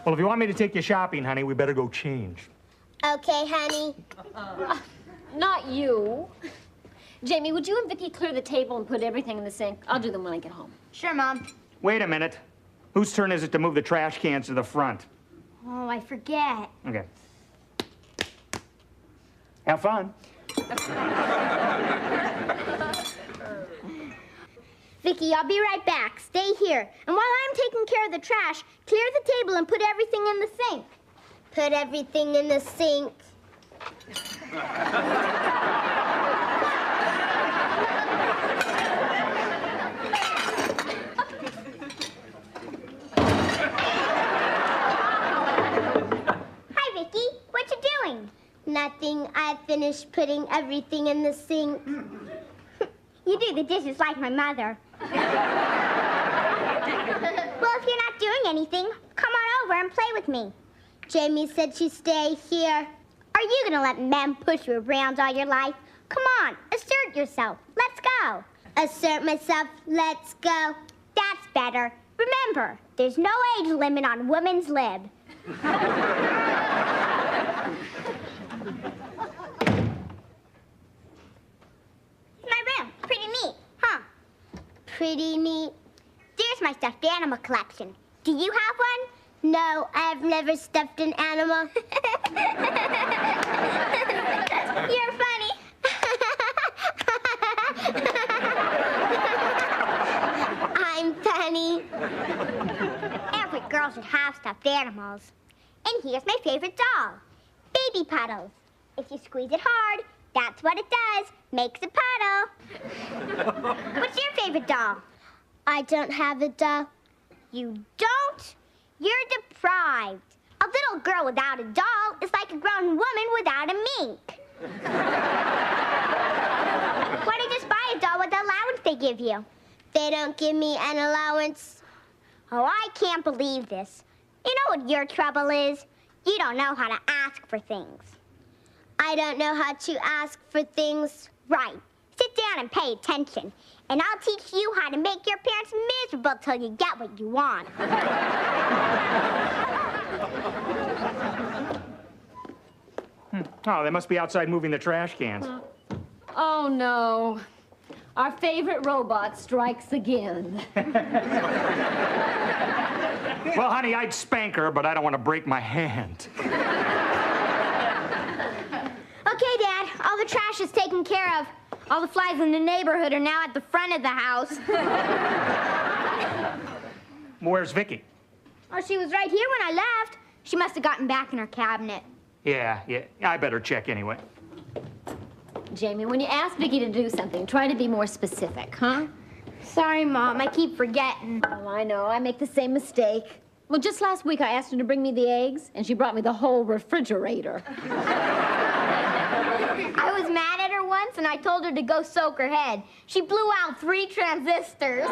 Well, if you want me to take you shopping, honey, we better go change. Okay, honey. Not you. Jamie, would you and Vicki clear the table and put everything in the sink? I'll do them when I get home. Sure, Mom. Wait a minute. Whose turn is it to move the trash cans to the front? Oh, I forget. Okay. Have fun. Vicki, I'll be right back. Stay here. And while I'm taking care of the trash, clear the table and put everything in the sink. Put everything in the sink. Hi, Vicki. What you doing? Nothing. I finished putting everything in the sink. You do the dishes like my mother. Well, if you're not doing anything, come on over and play with me. Jamie said she'd stay here. Are you gonna let men push you around all your life? Come on, assert yourself. Let's go. Assert myself. Let's go. That's better. Remember, there's no age limit on women's lib. Pretty neat. There's my stuffed animal collection. Do you have one? No, I've never stuffed an animal. You're funny. I'm funny. Every girl should have stuffed animals. And here's my favorite doll, Baby Puddles. If you squeeze it hard, that's what it does. Makes a puddle. What's your favorite doll? I don't have a doll. You don't? You're deprived. A little girl without a doll is like a grown woman without a mink. Why don't you just buy a doll with the allowance they give you? They don't give me an allowance. Oh, I can't believe this. You know what your trouble is? You don't know how to ask for things. I don't know how to ask for things. Right. Sit down and pay attention, and I'll teach you how to make your parents miserable till you get what you want. Oh, they must be outside moving the trash cans. Oh, no. Our favorite robot strikes again. Well, honey, I'd spank her, but I don't want to break my hand. Okay, Dad, all the trash is taken care of. All the flies in the neighborhood are now at the front of the house. Where's Vicki? Oh, she was right here when I left. She must have gotten back in her cabinet. Yeah, I better check anyway. Jamie, when you ask Vicki to do something, try to be more specific, huh? Sorry, Mom, I keep forgetting. Oh, I know, I make the same mistake. Well, just last week I asked her to bring me the eggs, and she brought me the whole refrigerator. I was mad at her once, and I told her to go soak her head. She blew out 3 transistors.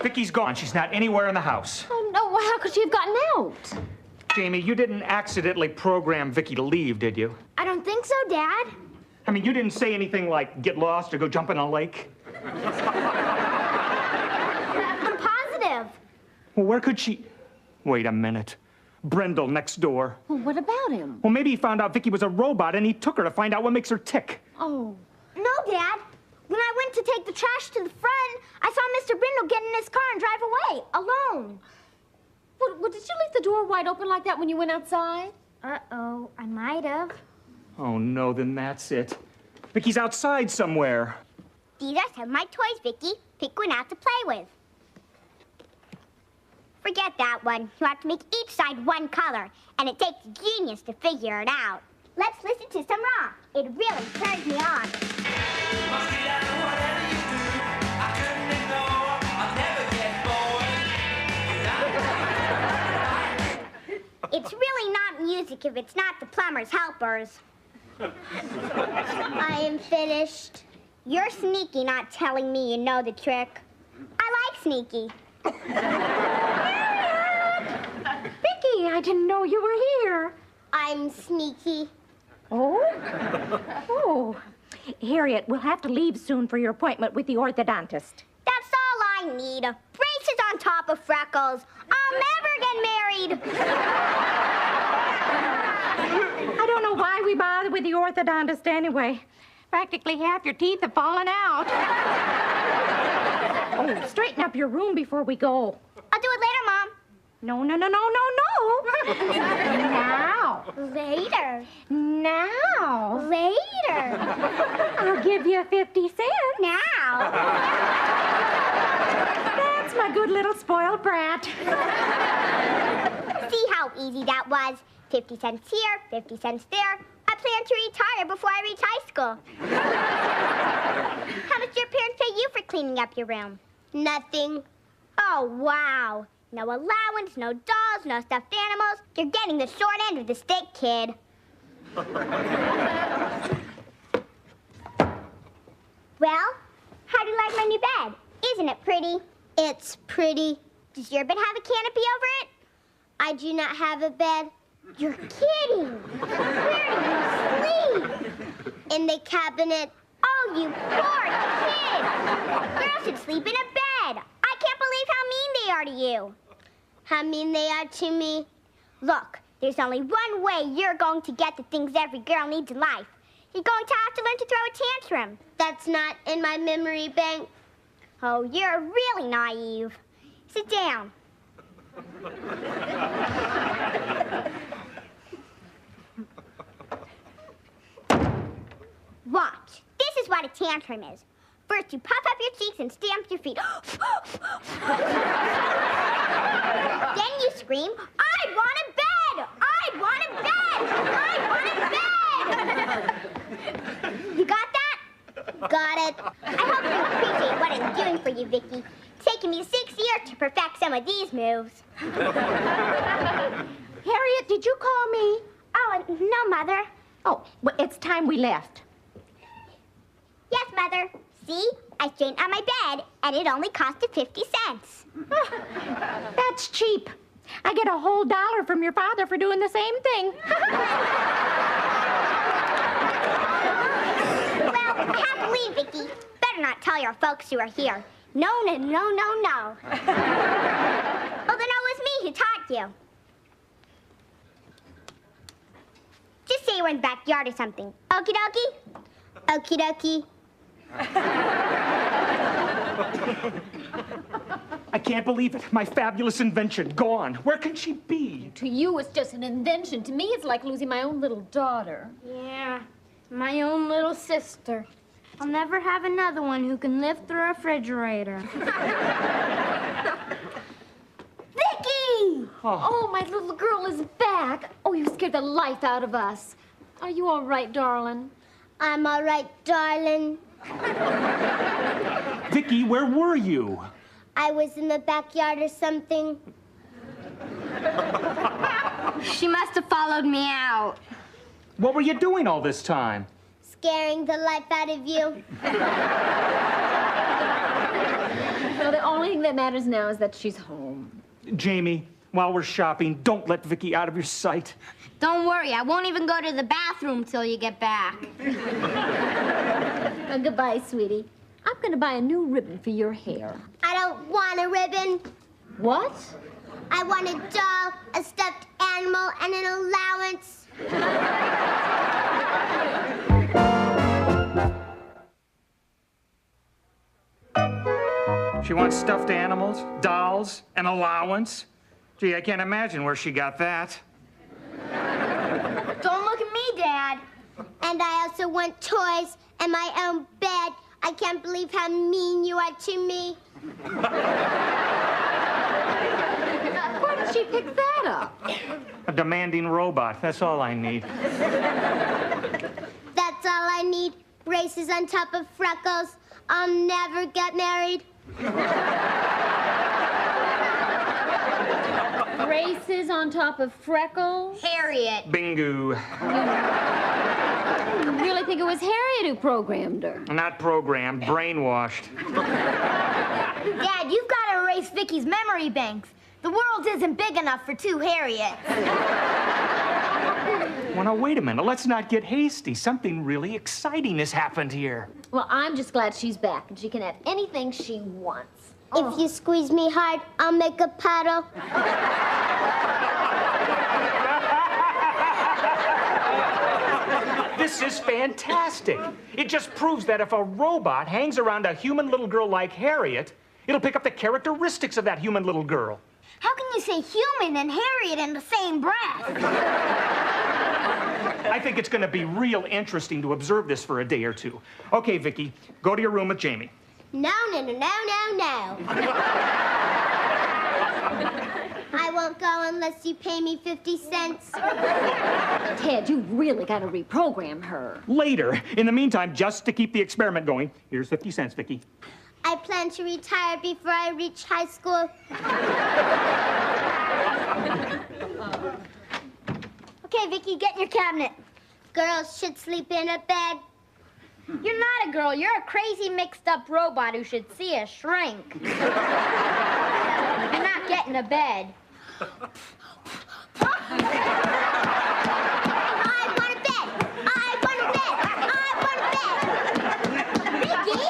Vicki's gone. She's not anywhere in the house. Oh, no, well, how could she have gotten out? Jamie, you didn't accidentally program Vicki to leave, did you? I don't think so, Dad. I mean, you didn't say anything like get lost or go jump in a lake? I'm positive. Well, where could she... Wait a minute. Brendel next door. Well, what about him? Well, maybe he found out Vicki was a robot and he took her to find out what makes her tick. Oh. No, Dad. When I went to take the trash to the front, I saw Mr. Brindle get in his car and drive away, alone. Well, did you leave the door wide open like that when you went outside? Uh-oh, I might have. Oh, no, then that's it. Vicki's outside somewhere. These are some of my toys, Vicki. Pick one out to play with. Forget that one. You have to make each side one color, and it takes a genius to figure it out. Let's listen to some rock. It really turns me on. It's really not music if it's not the Plumber's Helpers. I am finished. You're sneaky not telling me you know the trick. I like sneaky. Vicki, I didn't know you were here. I'm sneaky. Oh? Oh. Harriet, we'll have to leave soon for your appointment with the orthodontist. That's all I need. Braces on top of freckles. I'll never get married. I don't know why we bother with the orthodontist anyway. Practically half your teeth have fallen out. Oh, straighten up your room before we go. I'll do it later, Mom. No. Now. Later. Now. Later. I'll give you 50 cents. Now. That's my good little spoiled brat. See how easy that was? 50 cents here, 50 cents there. I plan to retire before I reach high school. How much do your parents pay you for cleaning up your room? Nothing. Oh, wow. No allowance, no dolls, no stuffed animals. You're getting the short end of the stick, kid. Well, how do you like my new bed? Isn't it pretty? It's pretty. Does your bed have a canopy over it? I do not have a bed. You're kidding. Where do you sleep? In the cabinet. Oh, you poor kid. Girls should sleep in a bed. I can't believe how mean they are to you. How mean they are to me? Look, there's only one way you're going to get the things every girl needs in life. You're going to have to learn to throw a tantrum. That's not in my memory bank. Oh, you're really naive. Sit down. Watch. This is what a tantrum is. First, you puff up your cheeks and stamp your feet. Then you scream, I want a bed! I want a bed! I want a bed! You got that? Got it. I hope you appreciate what I'm doing for you, Vicky. It's taken me 6 years to perfect some of these moves. Harriet, did you call me? Oh, no, Mother. Oh, well, it's time we left. Yes, Mother. See? I straightened out my bed, and it only costed 50 cents. That's cheap. I get a whole $1 from your father for doing the same thing. Well, I have to leave, Vicky. Better not tell your folks you are here. No. Although it was me who taught you. Just say we're in the backyard or something. Okie dokie? Okie dokie. I can't believe it. My fabulous invention, gone. Where can she be? To you, it's just an invention. To me, it's like losing my own little daughter. Yeah, my own little sister. I'll never have another one who can lift the refrigerator. Vicky! Oh, my little girl is back. Oh, you scared the life out of us. Are you all right, darling? I'm all right, darling. Vicky, where were you? I was in the backyard or something. She must have followed me out. What were you doing all this time? Scaring the life out of you. No, the only thing that matters now is that she's home. Jamie, while we're shopping, don't let Vicky out of your sight. Don't worry, I won't even go to the bathroom till you get back. Goodbye, sweetie. I'm going to buy a new ribbon for your hair. I don't want a ribbon. What? I want a doll, a stuffed animal, and an allowance. She wants stuffed animals, dolls, an allowance. Gee, I can't imagine where she got that. Don't look at me, Dad. And I also want toys and my own bed. I can't believe how mean you are to me. Where did she pick that up? A demanding robot, that's all I need. That's all I need. Braces on top of freckles. I'll never get married. Braces on top of freckles? Harriet. Bingo. You really think it was Harriet who programmed her? Not programmed, brainwashed. Dad, you've got to erase Vicky's memory banks. The world isn't big enough for two Harriets. Well, now, wait a minute. Let's not get hasty. Something really exciting has happened here. Well, I'm just glad she's back and she can have anything she wants. If you squeeze me hard, I'll make a puddle. This is fantastic. It just proves that if a robot hangs around a human little girl like Harriet, it'll pick up the characteristics of that human little girl. How can you say human and Harriet in the same breath? I think it's going to be real interesting to observe this for a day or two. Okay, Vicky, go to your room with Jamie. No, no, no, no, no, no. I won't go unless you pay me 50 cents. Ted, you really got to reprogram her. Later. In the meantime, just to keep the experiment going, here's 50 cents, Vicky. I plan to retire before I reach high school. Okay, Vicky, get in your cabinet. Girls should sleep in a bed. You're not a girl. You're a crazy mixed-up robot who should see a shrink. You're not getting a bed. I want a bed. I want a bed. I want a bed. Vicky,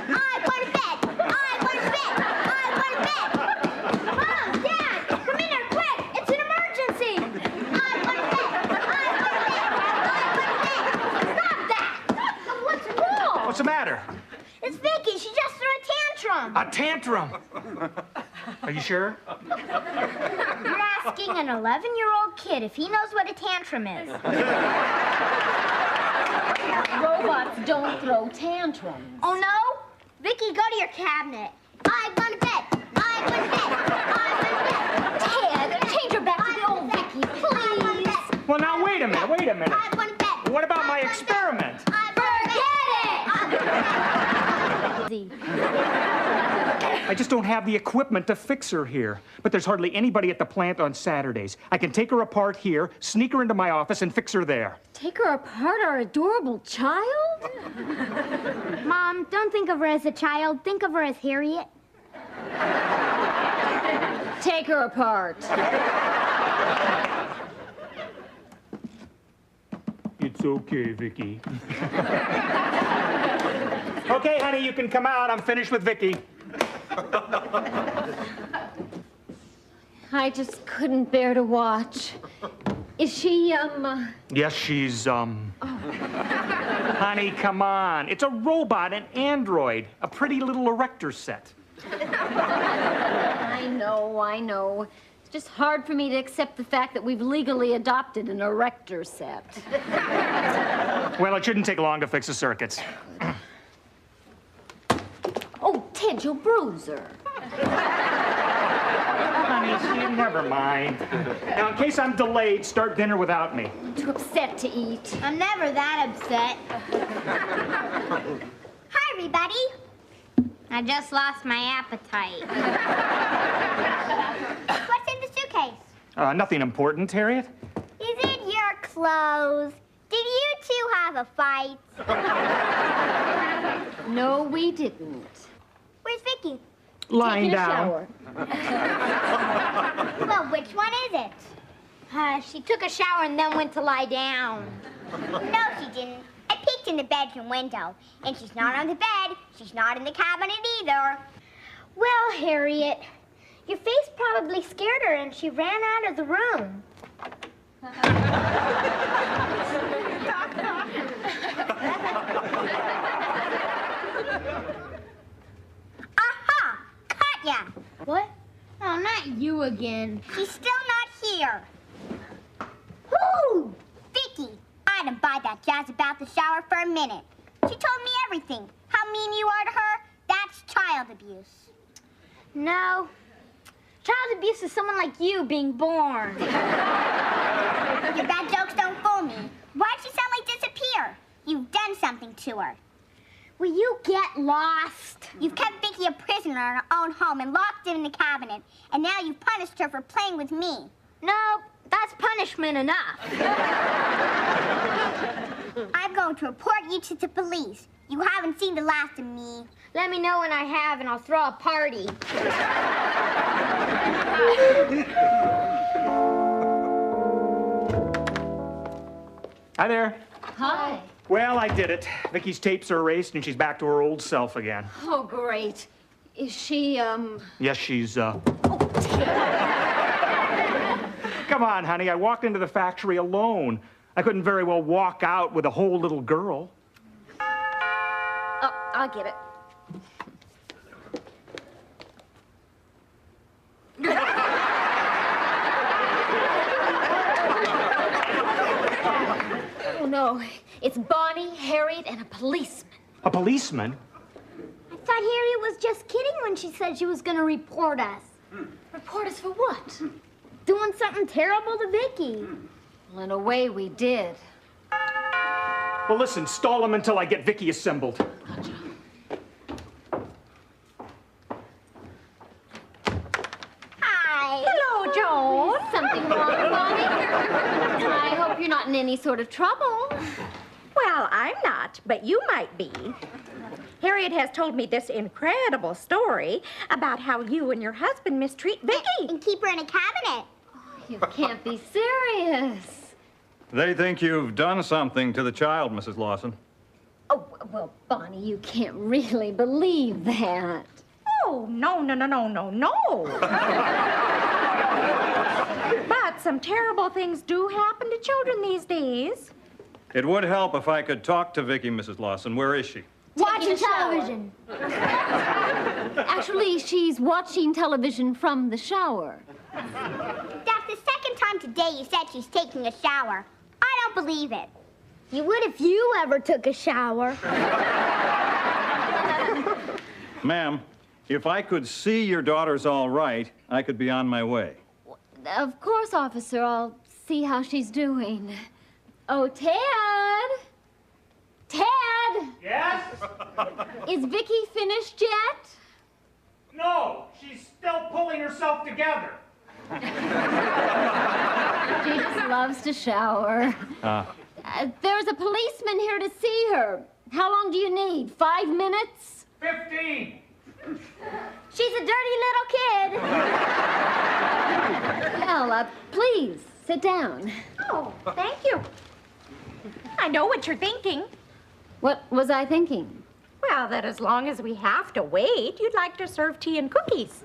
I want a bed. I want a bed. I want a bed. Mom, Dad, come in here quick. It's an emergency. I want a bed. I want a bed. I want a bed. Stop that. What's wrong? What's the matter? It's Vicky. She just threw a tantrum. A tantrum. Are you sure? You're asking an 11-year-old kid if he knows what a tantrum is. Robots don't throw tantrums. Oh, no? Vicky, go to your cabinet. I want a bed. I want a bed. I want a bed. Ted, change her back to the old Vicky, please. Well, now, wait a minute. I want a bed. What about my experiment? I just don't have the equipment to fix her here. But there's hardly anybody at the plant on Saturdays. I can take her apart here, sneak her into my office, and fix her there. Take her apart, our adorable child? Mom, don't think of her as a child. Think of her as Harriet. Take her apart. It's okay, Vicky. Okay, honey, you can come out. I'm finished with Vicky. I just couldn't bear to watch. Is she, Yes, she's, Honey, come on. It's a robot, an android, a pretty little erector set. I know. It's just hard for me to accept the fact that we've legally adopted an erector set. Well, it shouldn't take long to fix the circuits. Oh, Ted, you'll bruise her. Honey, never mind. Now, in case I'm delayed, start dinner without me. Too upset to eat. I'm never that upset. Hi, everybody. I just lost my appetite. What's in the suitcase? Nothing important, Harriet. Is it your clothes? Did you two have a fight? No, we didn't. Where's Vicky? Lying Taking a down. shower. Well, which one is it? She took a shower and then went to lie down. No, she didn't. I peeked in the bedroom window, and she's not on the bed. She's not in the cabinet either. Well, Harriet, your face probably scared her and she ran out of the room. Aha! Caught ya! What? Oh, not you again. She's still not here. Whoo! Vicky, I didn't buy that jazz about the shower for a minute. She told me everything. How mean you are to her? That's child abuse. No. Child abuse is someone like you being born. Your bad jokes don't fool me. Why'd she suddenly disappear? You've done something to her. Will you get lost? You've kept Vicky a prisoner in her own home and locked her in the cabinet. And now you've punished her for playing with me. No, that's punishment enough. I'm going to report you to the police. You haven't seen the last of me. Let me know when I have and I'll throw a party. Hi there. Hi. Well, I did it. Vicky's tapes are erased and she's back to her old self again. Oh, great. Is she, Yes, she's, Come on, honey. I walked into the factory alone. I couldn't very well walk out with a whole little girl. Oh, I'll get it. Oh, no. It's Bonnie, Harriet, and a policeman. A policeman? I thought Harriet was just kidding when she said she was gonna report us. Report us for what? Doing something terrible to Vicky. Well, in a way, we did. Well, listen, stall them until I get Vicky assembled. Hi. Hello, Joan. Something wrong, Bonnie? I hope you're not in any sort of trouble. Well, I'm not, but you might be. Harriet has told me this incredible story about how you and your husband mistreat Vicky. And keep her in a cabinet. You can't be serious. They think you've done something to the child, Mrs. Lawson. Oh, well, Bonnie, you can't really believe that. Oh, no. But some terrible things do happen to children these days. It would help if I could talk to Vicky, Mrs. Lawson. Where is she? Watching a shower. television. Actually, she's watching television from the shower. That's the second time today you said she's taking a shower. I don't believe it. You would if you ever took a shower. Ma'am, if I could see your daughter's all right, I could be on my way. Of course, officer. I'll see how she's doing. Oh, Ted! Ted! Yes? Is Vicky finished yet? No, she's still pulling herself together. She just loves to shower. There's a policeman here to see her. How long do you need? 5 minutes? 15. She's a dirty little kid. Well, please, sit down. Oh, thank you. I know what you're thinking. What was I thinking? Well, that as long as we have to wait, you'd like to serve tea and cookies.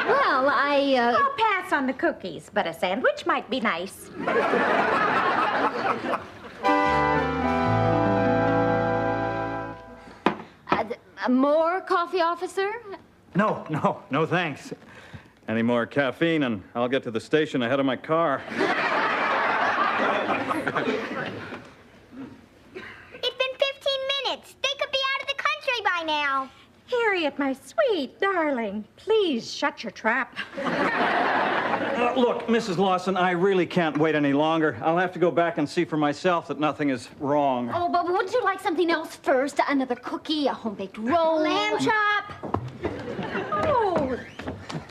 Well, I'll pass on the cookies, but a sandwich might be nice. More coffee, officer? No, thanks. Any more caffeine, and I'll get to the station ahead of my car. It's been 15 minutes. They could be out of the country by now. Harriet, my sweet darling, please shut your trap. Look, Mrs. Lawson, I really can't wait any longer. I'll have to go back and see for myself that nothing is wrong. Oh, but wouldn't you like something else first? Another cookie, a home-baked roll? Lamb chop.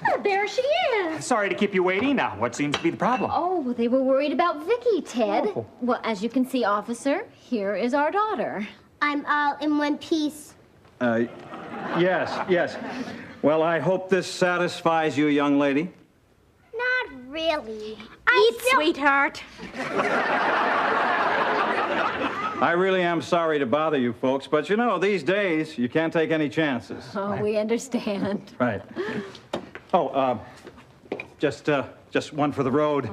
Oh, there she is. Sorry to keep you waiting. Now, what seems to be the problem? Oh, well, they were worried about Vicky, Ted. Oh. Well, as you can see, officer, here is our daughter. I'm all in one piece. Yes. Well, I hope this satisfies you, young lady. Not really. Eat, sweetheart. I really am sorry to bother you folks, but you know, these days, you can't take any chances. Oh, we understand. Right. Oh, just one for the road.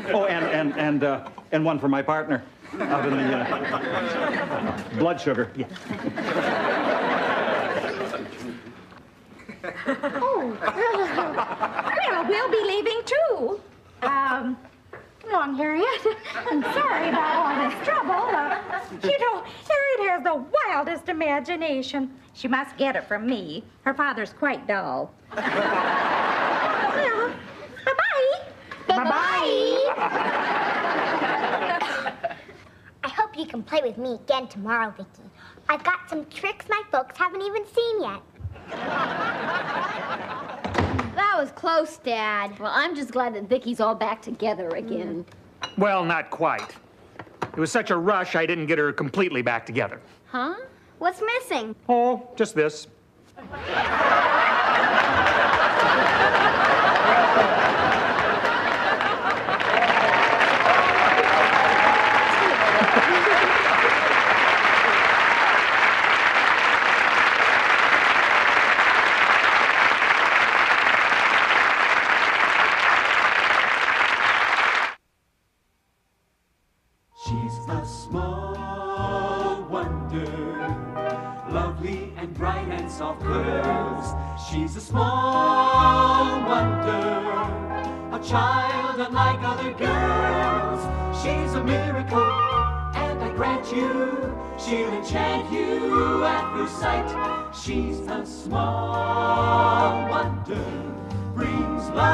Oh, and one for my partner out in the blood sugar. Yeah. Well, we'll be leaving too. Come on, Harriet. I'm sorry about all this trouble. You know, Harriet has the wildest imagination. She must get it from me. Her father's quite dull. Well, bye-bye. Bye-bye. I hope you can play with me again tomorrow, Vicky. I've got some tricks my folks haven't even seen yet. That was close, Dad. Well, I'm just glad that Vicky's all back together again. Well, not quite. It was such a rush, I didn't get her completely back together. Huh? What's missing? Oh, just this. and bright and soft curves. She's a small wonder, a child unlike other girls. She's a miracle, and I grant you, she'll enchant you at first sight. She's a small wonder, brings life